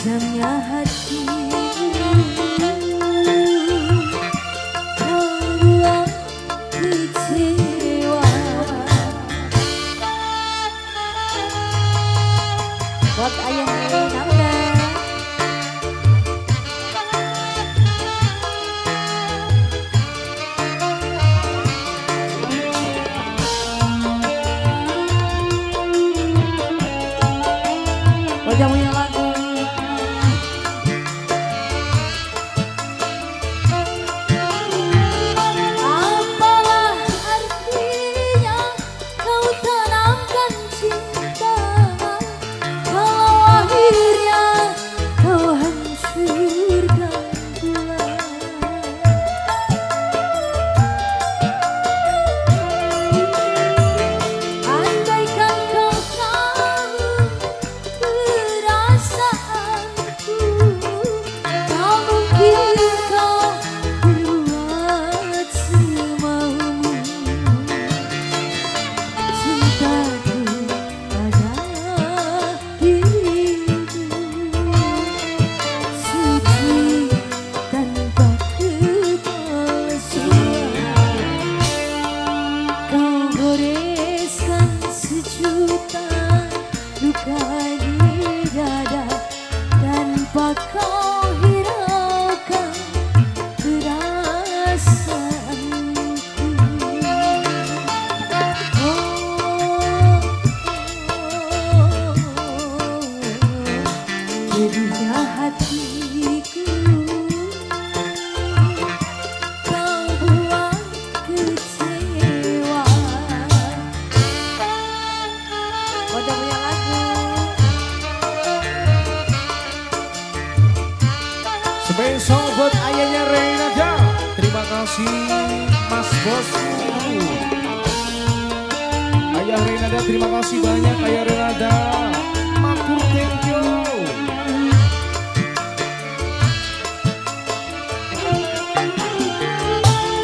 Tajamnya hatimu membuat kecewa. Buat ayah Nanda. Wajah punya lagu. Apalah artinya kau tanamkan cinta kalau akhirnya kau hancurkan pula. Andaikan kau tahu perasaanku, tak mungkin kau berbuat semaumu. Cintaku pada dirimu suci tanpa kepalsuan. Kau goreskan sejuta luka di dada tanpa kau hiraukan perasaanku. Jadinya hatiku kau buat kecewa. Wadah punya lagu. Spesial buat ayahnya Renada. Terima kasih Mas Bosku. Ayah Renada, terima kasih banyak Ayah Renada. Matur thank you.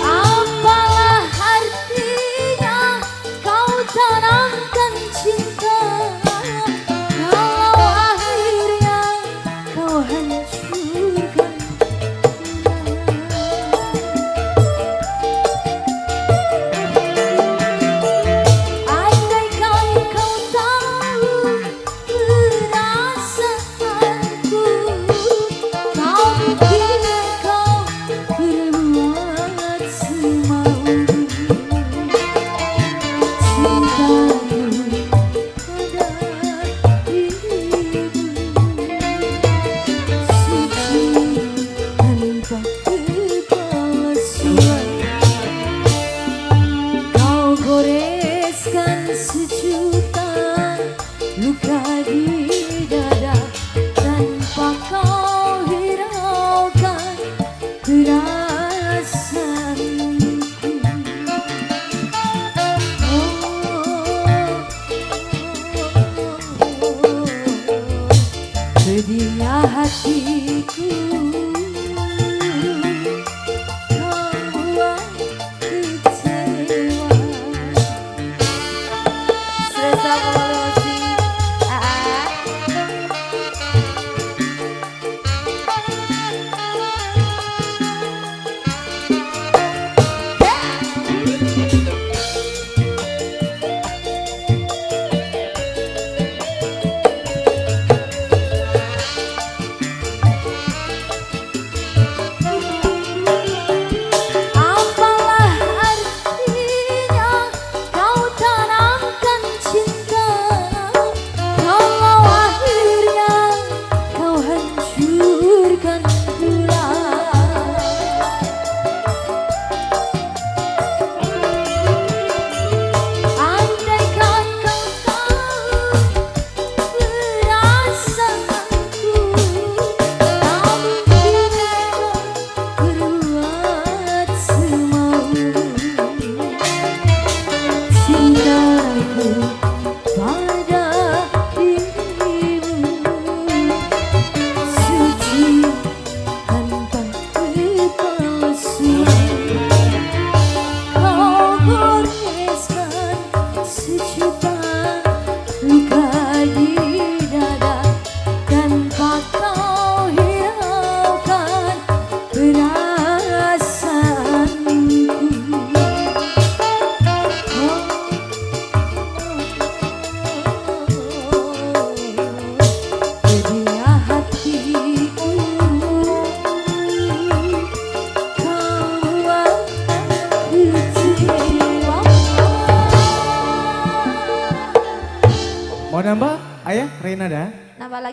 Apalah artinya kau tanamkan cinta kalau akhirnya kau hancurkan. Andaikan kau tahu perasaanku, tak mungkin kau berbuat semaumu. Cintaku pada dirimu suci tanpa kepalsuan. Kau goreskan sejuta luka di dada tanpa kau hiraukan perasaanku. Sedihnya hatiku kau buat kecewa. Selesa Polosi. Oh nambah, ayah Renada. Nambah lagi.